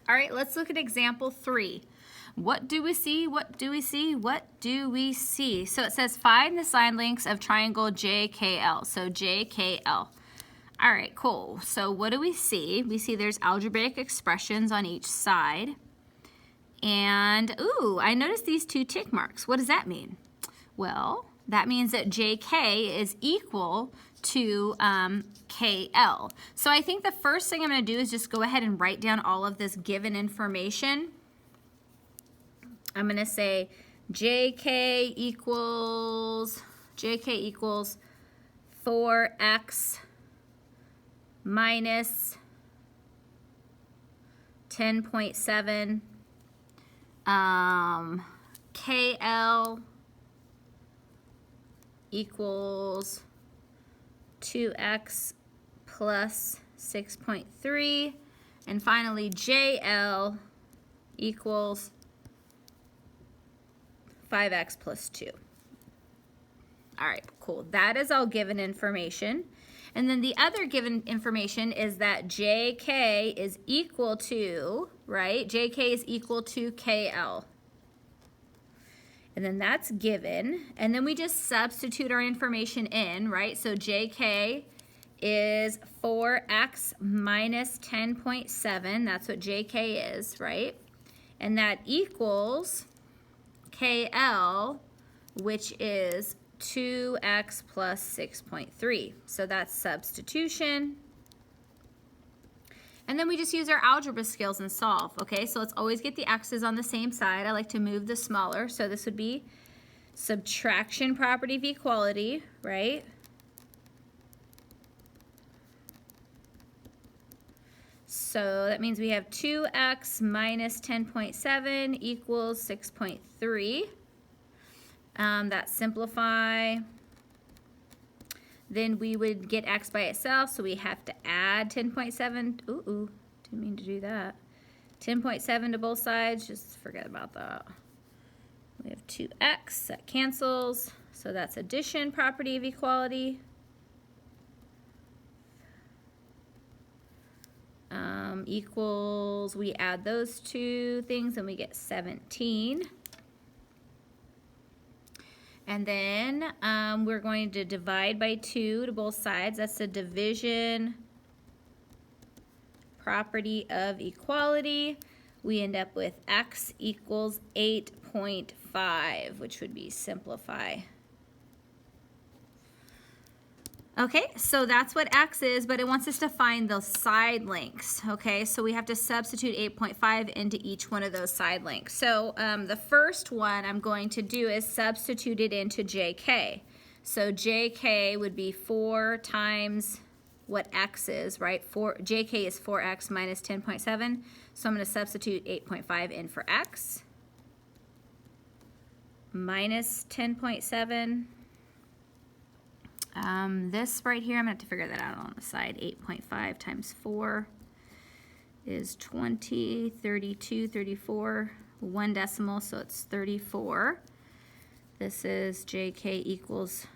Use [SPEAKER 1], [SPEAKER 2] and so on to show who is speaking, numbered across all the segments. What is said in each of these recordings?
[SPEAKER 1] All right, let's look at example 3. What do we see? What do we see? What do we see? So it says find the side lengths of triangle JKL. So JKL. All right, cool. So what do we see? We see there's algebraic expressions on each side. And, ooh, I noticed these 2 tick marks. What does that mean? Well, that means that JK is equal to KL. So I think the first thing I'm going to do is just go ahead and write down all of this given information. I'm going to say JK equals 4x minus 10.7. KL equals 2x plus 6.3, and finally JL equals 5x plus 2. All right, cool. That is all given information. And then the other given information is that JK is equal to, right? JK is equal to KL. And then that's given. And then we just substitute our information in, right? So JK is 4x minus 10.7. That's what JK is, right? And that equals KL, which is 2x plus 6.3. So that's substitution. And then we just use our algebra skills and solve, okay? So let's always get the x's on the same side. I like to move the smaller. So this would be subtraction property of equality, right? So that means we have 2x minus 10.7 equals 6.3. That simplify. Then we would get x by itself, so we have to add 10.7. Ooh, didn't mean to do that. 10.7 to both sides, just forget about that. We have 2x, that cancels, so that's addition property of equality. Equals, we add those 2 things and we get 17. And then we're going to divide by 2 to both sides. That's the division property of equality. We end up with x equals 8.5, which would be simplify. Okay, so that's what x is, but it wants us to find those side lengths, okay? So we have to substitute 8.5 into each one of those side lengths. So the first one I'm going to do is substitute it into JK. So JK would be 4 times what x is, right? JK is 4x minus 10.7. So I'm going to substitute 8.5 in for x. Minus 10.7. This right here, I'm going to have to figure that out on the side. 8.5 times 4 is 20, 32, 34, 1 decimal, so it's 34. This is JK equals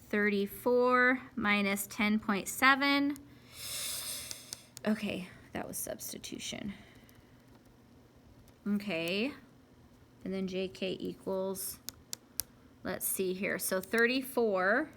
[SPEAKER 1] 34 minus 10.7. Okay, that was substitution. Okay, and then JK equals, let's see here, so 34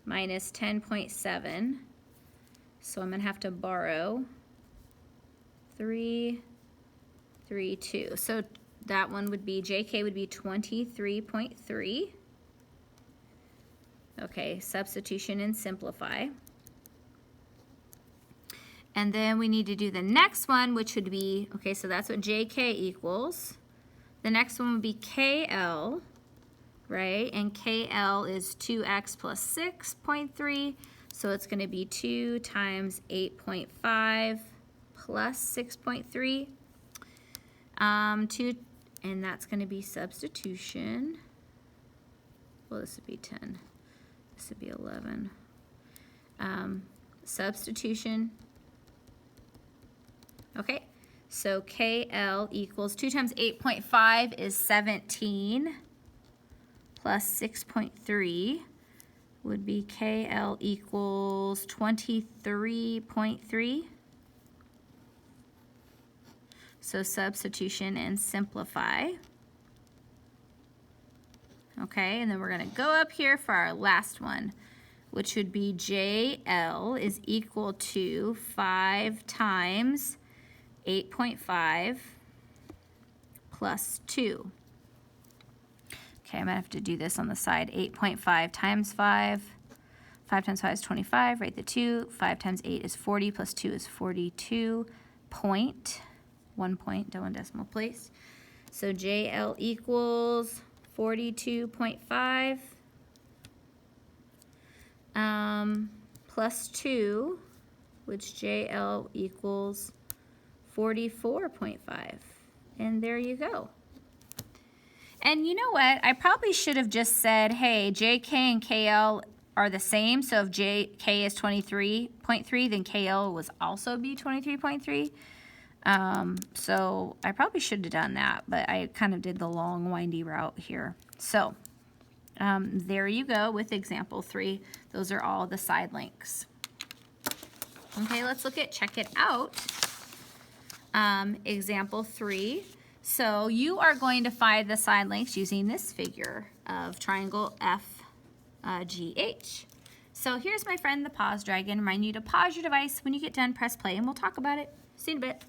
[SPEAKER 1] minus 10.7, so I'm going to have to borrow 3, 3, 2. So that one would be, JK would be 23.3. Okay, substitution and simplify. And then we need to do the next one, which would be, okay, so that's what JK equals. The next one would be KL. Right, and KL is 2x plus 6.3, so it's going to be 2 times 8.5 plus 6.3, and that's going to be substitution. Well, this would be 10. This would be 11. Substitution. Okay, so KL equals 2 times 8.5 is 17. Plus 6.3 would be KL equals 23.3. So substitution and simplify. Okay, and then we're going to go up here for our last one, which would be JL is equal to 5 times 8.5 plus 2. Okay, I'm going to have to do this on the side. 8.5 times 5. 5 times 5 is 25. Write the 2. 5 times 8 is 40 plus 2 is 42. 1 point, double decimal place. So JL equals 42.5 plus 2, which JL equals 44.5. And there you go. And you know what? I probably should have just said, hey, JK and KL are the same. So if JK is 23.3, then KL was also be 23.3. So I probably should have done that, but I kind of did the long, windy route here. So there you go with example 3. Those are all the side links. Okay, let's look at check it out. Example 3. So you are going to find the side links using this figure of triangle FGH. So here's my friend the pause dragon. Remind you to pause your device. When you get done, press play and we'll talk about it. See you in a bit.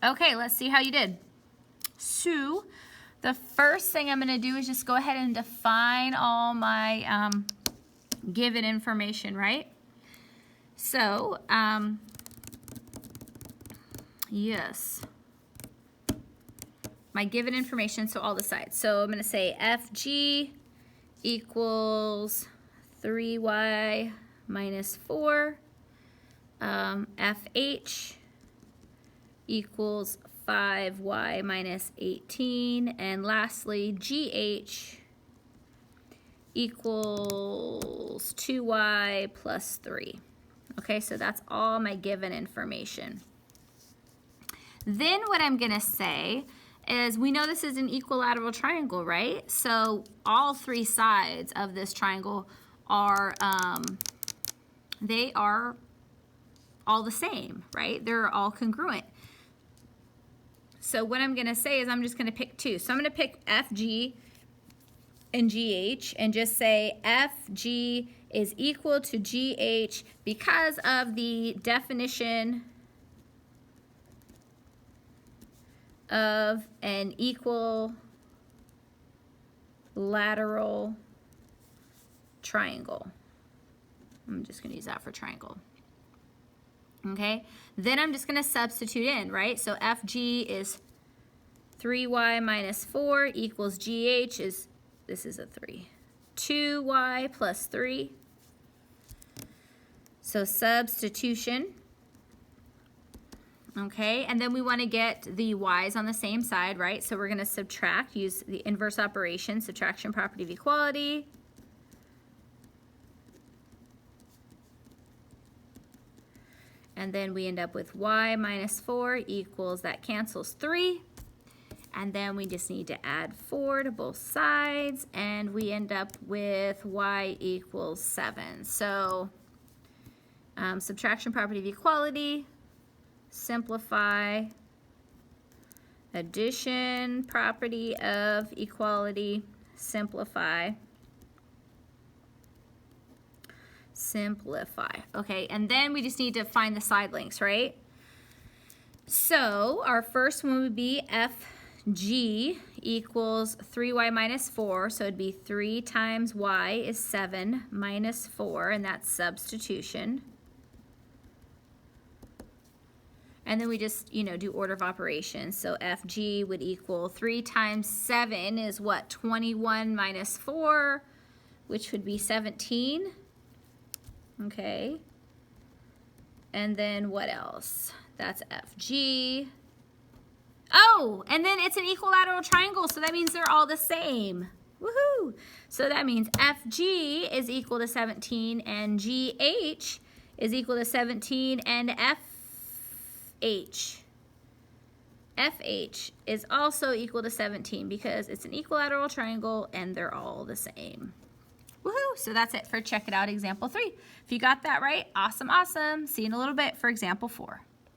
[SPEAKER 1] Okay, let's see how you did. So the first thing I'm going to do is just go ahead and define all my given information, right? So, yes, my given information, so all the sides. So I'm going to say FG equals 3y minus 4, FH equals 5y minus 18, and lastly GH equals 2y plus 3. Okay, so that's all my given information. Then what I'm going to say is we know this is an equilateral triangle, right? So all 3 sides of this triangle are, they are all the same, right? They're all congruent. So what I'm going to say is I'm just going to pick 2. So I'm going to pick FG and GH and just say FG is equal to GH because of the definition of an equilateral triangle. I'm just going to use that for triangle. Okay, then I'm just going to substitute in, right? So FG is 3y minus 4 equals GH is, this is a 3, 2y plus 3. So substitution. Okay, and then we want to get the y's on the same side, right? So we're going to subtract, use the inverse operation, subtraction property of equality. And then we end up with y minus 4 equals, that cancels 3. And then we just need to add 4 to both sides. And we end up with y equals 7. So subtraction property of equality, simplify, addition property of equality, simplify. Simplify. Okay, and then we just need to find the side links, right? So our first one would be FG equals 3y minus 4. So it'd be 3 times y is 7 minus 4, and that's substitution. And then we just, do order of operations. So FG would equal 3 times 7 is what? 21 minus 4, which would be 17. Okay, and then what else? That's FG. Oh, and then it's an equilateral triangle, so that means they're all the same. Woohoo! So that means FG is equal to 17, and GH is equal to 17, and FH is also equal to 17 because it's an equilateral triangle and they're all the same. Woohoo! So that's it for Check It Out Example 3. If you got that right, awesome, awesome. See you in a little bit for Example 4.